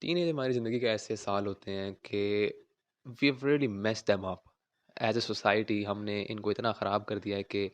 Teenage हमारी ज़िंदगी के ऐसे साल होते हैं कि we really mess them up. As a society हमने इनको इतना ख़राब कर दिया है कि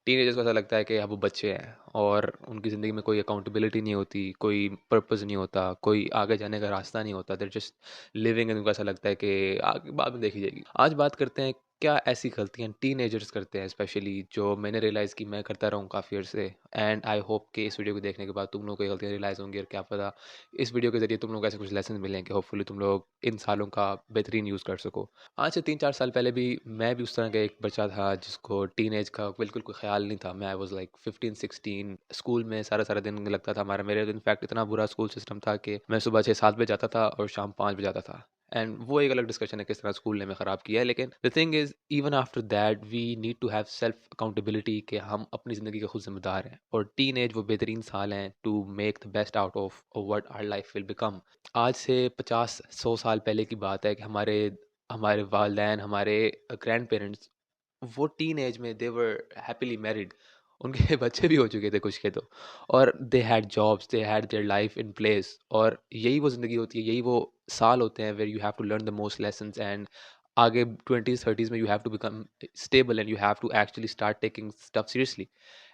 टीनेजर्स को ऐसा लगता है कि अब वो बच्चे हैं और उनकी ज़िंदगी में कोई अकाउंटेबिलिटी नहीं होती, कोई पर्पस नहीं होता, कोई आगे जाने का रास्ता नहीं होता। देर जस्ट लिविंग एंड उनको ऐसा लगता है कि आगे बाद में देखी जाएगी। आज बात करते हैं क्या ऐसी गलतियाँ टीनेजर्स करते हैं स्पेशली, जो मैंने रियलाइज़ की मैं करता रहा हूँ काफ़ी अर्से। एंड आई होप कि इस वीडियो को देखने के बाद तुम लोग को ये गलतियाँ रियलाइज़ होंगी और क्या पता इस वीडियो के ज़रिए तुम लोग को ऐसे कुछ लेसन मिलें कि होपफुली तुम लोग इन सालों का बेहतरीन यूज़ कर सको। आज से 3-4 साल पहले भी मैं भी उस तरह का एक बच्चा था जिसको टीनेज का बिल्कुल कोई ख़्याल नहीं था। मैं आई वाज़ लाइक 15-16। स्कूल में सारा-सारा दिन लगता था हमारा। मेरे इनफैक्ट इतना बुरा स्कूल सिस्टम था कि मैं सुबह 6-7 बजे जाता था और शाम 5 बजे आता था। एंड वो एक अलग डिस्कशन है किस तरह स्कूल ने हमें ख़राब किया है। लेकिन the thing is even after that we need to have self accountability कि हम अपनी ज़िंदगी के खुद ज़िम्मेदार हैं। और टीनेज वो बेहतरीन साल हैं to make the best out of what our life will become. आज से 50-100 साल पहले की बात है कि हमारे हमारे वालिदैन, हमारे ग्रैंड पेरेंट्स वो टीनेज में दे वर हैप्पीली मैरिड। उनके बच्चे भी हो चुके थे कुछ के तो। और they had jobs, they had their life in place. और यही वो ज़िंदगी होती है, यही वो साल होते हैं where you have to learn the most lessons. And आगे 20s 30s में you have to become stable and you have to actually start taking stuff seriously.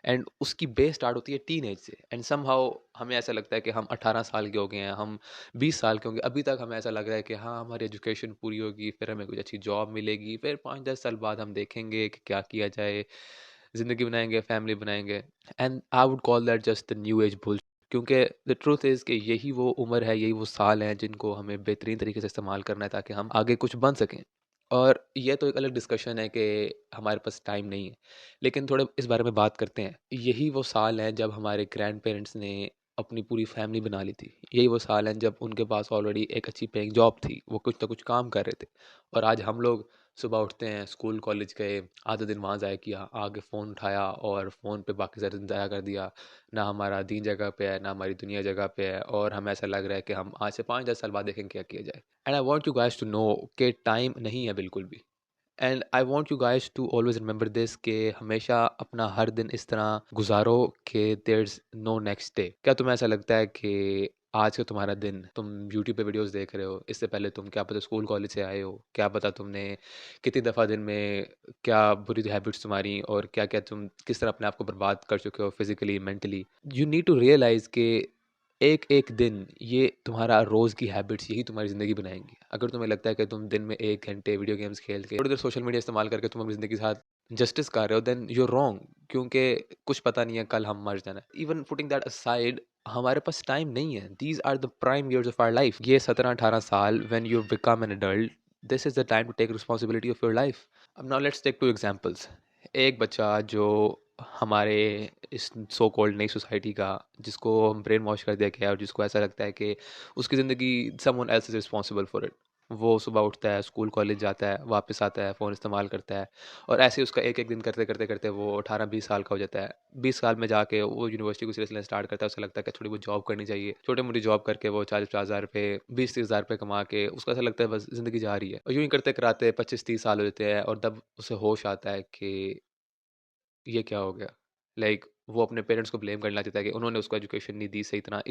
And उसकी बेस स्टार्ट होती है टीनेज से। एंड समहाउ हमें ऐसा लगता है कि हम 18 साल के हो गए हैं, हम 20 साल के होंगे, अभी तक हमें ऐसा लग रहा है कि हाँ हमारी एजुकेशन पूरी होगी, फिर हमें कुछ अच्छी जॉब मिलेगी, फिर 5-10 साल बाद हम देखेंगे कि क्या किया जाए, ज़िंदगी बनाएंगे, फैमिली बनाएंगे। And I would call that just the new age bull. क्योंकि द ट्रूथ इज़ कि यही वो उम्र है, यही वो साल हैं जिनको हमें बेहतरीन तरीके से इस्तेमाल करना है ताकि हम आगे कुछ बन सकें। और ये तो एक अलग डिस्कशन है कि हमारे पास टाइम नहीं है, लेकिन थोड़ा इस बारे में बात करते हैं। यही वो साल हैं जब हमारे ग्रैंड पेरेंट्स ने अपनी पूरी फैमिली बना ली थी। यही वो साल हैं जब उनके पास ऑलरेडी एक अच्छी पेइंग जॉब थी, वो कुछ ना कुछ काम कर रहे थे। और आज हम लोग सुबह उठते हैं, स्कूल कॉलेज गए, आधा दिन वहाँ ज़ाया किया, आके फ़ोन उठाया और फ़ोन पे बाकी सारा दिन ज़ाया कर दिया। ना हमारा दीन जगह पे है, ना हमारी दुनिया जगह पे है, और हमें ऐसा लग रहा है कि हम आज से 5-10 साल बाद देखेंगे क्या किया जाए। And I want you guys to know कि टाइम नहीं है बिल्कुल भी। And I want you guys to always remember this कि हमेशा अपना हर दिन इस तरह गुजारो कि there is no next day. क्या तुम्हें ऐसा लगता है कि आज का तुम्हारा दिन, तुम यूट्यूब पे वीडियोस देख रहे हो, इससे पहले तुम क्या पता स्कूल कॉलेज से आए हो, क्या पता तुमने कितनी दफ़ा दिन में क्या बुरी हैबिट्स तुम्हारी, और क्या क्या तुम किस तरह अपने आप को बर्बाद कर चुके हो physically mentally. You need to realize कि एक एक दिन ये तुम्हारा रोज़ की हैबिट्स यही तुम्हारी ज़िंदगी बनाएंगी। अगर तुम्हें लगता है कि तुम दिन में 1 घंटे वीडियो गेम्स खेल के थोड़ी देर सोशल मीडिया इस्तेमाल करके तुम अपनी ज़िंदगी के साथ जस्टिस कर रहे हो, देन यू आर रॉन्ग। क्योंकि कुछ पता नहीं है कल हम मर जाना है। इवन पुटिंग दैट असाइड, हमारे पास टाइम नहीं है। These are the prime years of our life. ये 17-18 साल when you become an adult, this is the time to take responsibility of your life. अब नाउ लेट्स टेक 2 एग्जांपल्स। एक बच्चा जो हमारे इस सो कॉल्ड नई सोसाइटी का, जिसको हम ब्रेन वॉश कर दिया गया है और जिसको ऐसा लगता है कि उसकी ज़िंदगी someone else is responsible for it. वो सुबह उठता है, स्कूल कॉलेज जाता है, वापस आता है, फ़ोन इस्तेमाल करता है, और ऐसे ही उसका एक-एक दिन करते-करते वो 18-20 साल का हो जाता है। 20 साल में जाके वो यूनिवर्सिटी को सीरियसली स्टार्ट करता है, उसे लगता है कि थोड़ी बहुत जॉब करनी चाहिए। छोटी-मोटी जॉब करके वो 40-50 हज़ार रुपए, 20-30 हज़ार रुपए कमा के उसको ऐसा लगता है बस ज़िंदगी जा रही है। और यूँ ही करते-कराते 25-30 साल हो जाते हैं और तब उसे होश आता है कि ये क्या हो गया? लाइक वो अपने पेरेंट्स को ब्लेम करने लग जाता है कि उन्होंने उसको एजुकेशन नहीं दी सही तरह।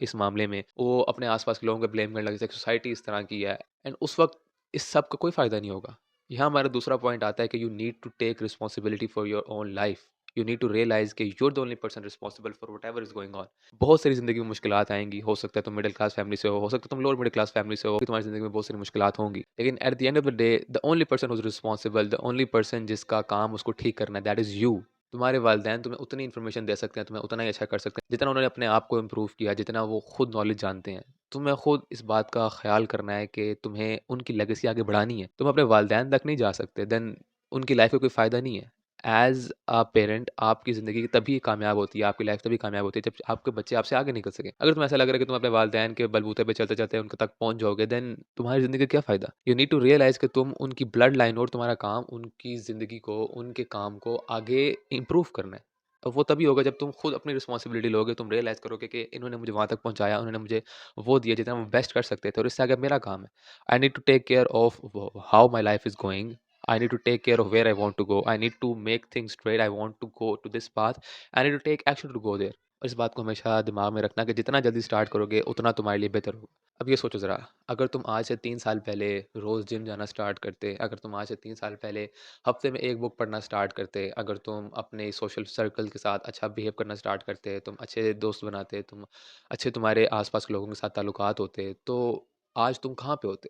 इस मामले में वो अपने आस-पास के लोगों को ब्लेम करने लग जाता है कि सोसाइटी इस तरह की है। एंड उस वक़्त इस सब का कोई फ़ायदा नहीं होगा। यहाँ हमारा दूसरा पॉइंट आता है कि you need to take responsibility for your own life. You need to realise कि you are the only person responsible for whatever is going on. बहुत सारी ज़िंदगी में मुश्किलात आएँगी। हो सकता है तुम मिडल क्लास फैमिली से हो सकता है तुम लोअर मिडल क्लास फैमिली से हो, कि तुम्हारी ज़िंदगी में बहुत सारी मुश्किलात होंगी। लेकिन at the end of the day the only person who is responsible, the only person जिसका काम उसको ठीक करना है, दैट इज़ यू। तुम्हारे वालिदैन तुम्हें उतनी इन्फॉर्मेशन दे सकते हैं, तुम्हें उतना ही अच्छा कर सकते हैं, जितना उन्होंने अपने आप को इम्प्रूव किया, जितना वो खुद नॉलेज जानते हैं। तुम्हें खुद इस बात का ख़्याल करना है कि तुम्हें उनकी लेगेसी आगे बढ़ानी है। तुम अपने वालिदैन तक नहीं जा सकते, देन उनकी लाइफ़ का कोई फ़ायदा नहीं है। एज़ अ पेरेंट आपकी ज़िंदगी तभी कामयाब होती है, आपकी लाइफ़ तभी कामयाब होती है जब आपके बच्चे आपसे आगे निकल सकें। अगर तुम्हें ऐसा लग रहा है कि तुम अपने वालिदैन के बलबूते पे चलते-चलते उनके तक पहुँच जाओगे, देन तुम्हारी ज़िंदगी का क्या फ़ायदा? यू नीड टू रियलाइज़ कि तुम उनकी ब्लड लाइन हो और तुम्हारा काम उनकी ज़िंदगी को, उनके काम को आगे इम्प्रूव करना है। और वो तभी होगा जब तुम खुद अपनी रिस्पॉन्सिबिलिटी लोगे, तुम रियलाइज़ करोगे कि इन्होंने मुझे वहाँ तक पहुँचाया, उन्होंने मुझे वो दिया जितना वो बेस्ट कर सकते थे, और इससे आगे मेरा काम है। I need to take care of how my life is going. I need to take care of where I want to go. I need to make things straight. I want to go to this path. I need to take action to go there. और इस बात को हमेशा दिमाग में रखना कि जितना जल्दी स्टार्ट करोगे उतना तुम्हारे लिए बेहतर होगा। अब ये सोचो ज़रा, अगर तुम आज से 3 साल पहले रोज़ जिम जाना स्टार्ट करते, अगर तुम आज से 3 साल पहले हफ़्ते में 1 बुक पढ़ना स्टार्ट करते, अगर तुम अपने सोशल सर्कल के साथ अच्छा बिहेव करना स्टार्ट करते, तुम अच्छे दोस्त बनाते, तुम अच्छे तुम्हारे आस-पास के लोगों के साथ ताल्लुकात होते, तो आज तुम कहाँ पे होते?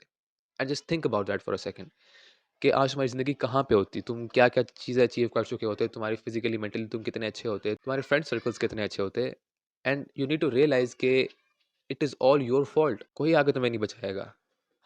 And just think about that for a second कि आज तुम्हारी ज़िंदगी कहाँ पे होती? तुम क्या-क्या चीज़ें अचीव कर चुके होते? तुम्हारी फिज़िकली, मेंटली तुम कितने अच्छे होते? तुम्हारे फ्रेंड सर्कल्स कितने अच्छे होते? And you need to realise के it is all your fault. कोई आगे तुम्हें नहीं बचाएगा।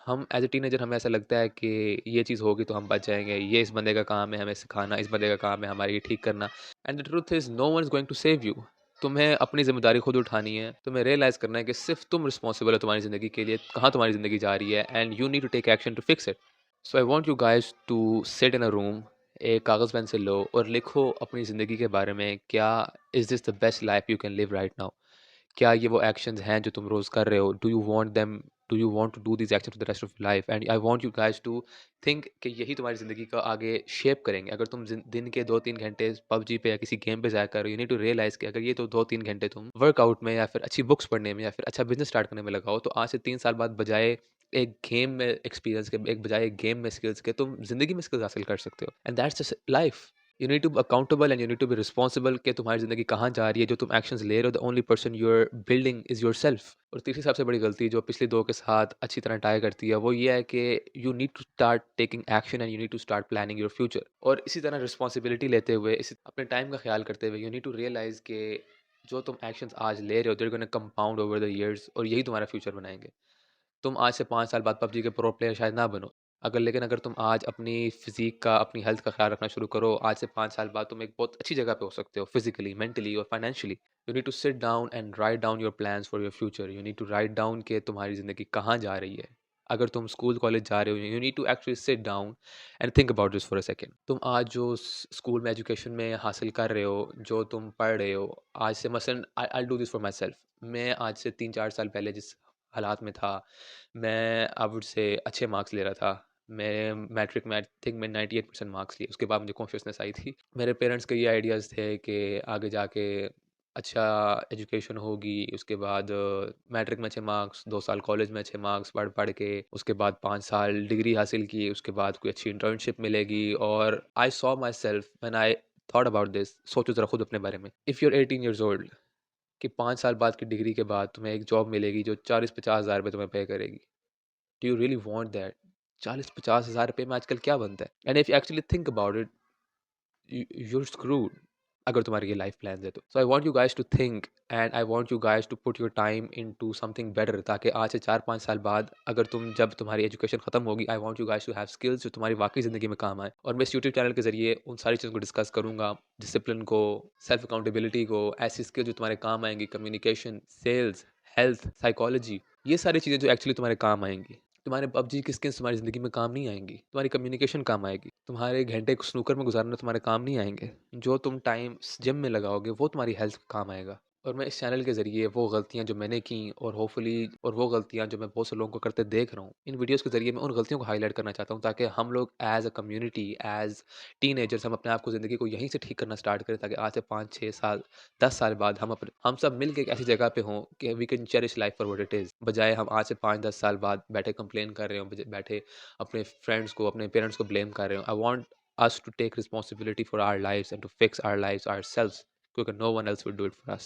हम एज़ अ टीनेजर हमें ऐसा लगता है कि ये चीज़ होगी तो हम बच जाएँगे। ये इस बंदे का काम है हमें सिखाना, इस बंदे का काम है हमारा ये ठीक करना। And the truth is no one is going to save you. तुम्हें अपनी ज़िम्मेदारी खुद उठानी है। तुम्हें रियलाइज़ करना है कि सिर्फ़ तुम रिस्पॉन्सिबल हो तुम्हारी ज़िंदगी के लिए, कहाँ तुम्हारी ज़िंदगी जा रही है and you need to take action to fix it. So I want you guys to sit in a room, एक कागज़ पेन से लो और लिखो अपनी ज़िंदगी के बारे में, क्या is this the best life you can live right now? क्या ये वो एक्शंस हैं जो तुम रोज़ कर रहे हो? Do you want to do these actions for the rest of your life? And I want you guys to think कि यही तुम्हारी ज़िंदगी को आगे शेप करेंगे। अगर तुम दिन के 2-3 घंटे पबजी पे या किसी गेम पे ज़ाया कर रहे हो, यू नीड टू रियलाइज़ कि अगर ये तो 2-3 घंटे तुम वर्कआउट में या फिर अच्छी बुक्स पढ़ने में या फिर अच्छा बिज़नेस स्टार्ट करने में लगाओ, तो आज से 3 साल बाद बजाय एक गेम में एक्सपीरियंस के एक बजाय एक गेम में स्किल्स के तुम ज़िंदगी में स्किल्स हासिल कर सकते हो। And that's just life. You need to be accountable and you need to be responsible कि तुम्हारी ज़िंदगी कहाँ जा रही है, जो तुम एक्शंस ले रहे हो, the only person you are building is yourself. और तीसरी सबसे बड़ी गलती जो पिछली 2 के साथ अच्छी तरह टाई करती है, वो ये है कि you need to start taking action and you need to start planning your future. और इसी तरह रिस्पॉन्सिबिलिटी लेते हुए, इसी अपने टाइम का ख्याल करते हुए, यू नीड टू रियलाइज़ के जो तुम एक्शंस आज ले रहे हो, they are gonna compound over the years और यही तुम्हारा फ्यूचर बनाएँगे। तुम आज से 5 साल बाद पबजी के प्रो प्लेयर शायद ना बनो। अगर तुम आज अपनी फ़िज़ीक का, अपनी हेल्थ का ख़्याल रखना शुरू करो, आज से 5 साल बाद तुम एक बहुत अच्छी जगह पे हो सकते हो फ़िज़िकली, मेंटली और financially. You need to sit down and write down your plans for your future. You need to write down कि तुम्हारी ज़िंदगी कहाँ जा रही है। अगर तुम स्कूल, कॉलेज जा रहे हो, you need to actually sit down and think about this for a second. तुम आज जो स्कूल में एजुकेशन में हासिल कर रहे हो, जो तुम पढ़ रहे हो, आज से मसलन I will do this for my self. मैं आज से 3-4 साल पहले जिस हालात में था, मैं आई वुड से अच्छे मार्क्स ले रहा था। मैं मैट्रिक में आई थिंक मैं 98% मार्क्स लिए, उसके बाद मुझे कॉन्शियसनेस आई थी। मेरे पेरेंट्स के ये आइडियाज़ थे कि आगे जाके अच्छा एजुकेशन होगी, उसके बाद मैट्रिक में अच्छे मार्क्स, 2 साल कॉलेज में अच्छे मार्क्स पढ़-पढ़ के, उसके बाद 5 साल डिग्री हासिल की, उसके बाद कोई अच्छी इंटर्नशिप मिलेगी और I saw myself when I thought about this. सोचो ज़रा खुद अपने बारे में। If you are 18 years old कि 5 साल बाद की डिग्री के बाद तुम्हें एक जॉब मिलेगी जो 40-50 हज़ार रुपए तुम्हें पे करेगी। Do you really want that? 40-50 हज़ार रुपए में आजकल क्या बनता है? And if you actually think about it, you're screwed अगर तुम्हारे ये लाइफ प्लान्स है तो। So I want you guys to think and I want you guys to put your time into something better, ताकि आज से 4-5 साल बाद अगर तुम जब तुम्हारी एजुकेशन खत्म होगी, I want you guys to have skills जो तुम्हारी वाकई ज़िंदगी में काम आए। और मैं इस यूट्यूब चैनल के ज़रिए उन सारी चीज़ों को डिस्कस करूँगा, डिसिप्लिन को, सेल्फ अकाउंटेबिलिटी को, ऐसी स्किल जो तुम्हारे काम आएँगी, कम्युनिकेशन, सेल्स, हेल्थ, साइकोलॉजी, ये सारी चीज़ें जो एक्चुअली तुम्हारे काम आएँगी। तुम्हारे पबजी की स्किल्स तुम्हारी ज़िंदगी में काम नहीं आएँगी, तुम्हारी कम्युनिकेशन काम आएगी, तुम्हारे घंटे स्नूकर में गुज़ारना तुम्हारे काम नहीं आएँगे। जो तुम टाइम जिम में लगाओगे वो तुम्हारी हेल्थ को काम आएगा। और मैं इस चैनल के ज़रिए वो गलतियाँ जो मैंने की और होपफुली और वो गलतियाँ जो मैं बहुत से लोगों को करते देख रहा हूँ, इन वीडियोज़ के ज़रिए मैं उन गलतियों को हाइलाइट करना चाहता हूँ, ताकि हम लोग as a community, as teenagers हम अपने आप को ज़िंदगी को यहीं से ठीक करना स्टार्ट करें, ताकि आज से 5-6 साल, 10 साल बाद हम सब मिल के एक ऐसी जगह पे हों कि we can cherish life for what it is. बजाय हम आज से 5-10 साल बाद बैठे कंप्लेन कर रहे हों, बैठे अपने फ्रेंड्स को, अपने पेरेंट्स को ब्लेम कर रहे हों। I want us to take responsibility for our lives and to fix our lives ourselves, because no one else will do it for us.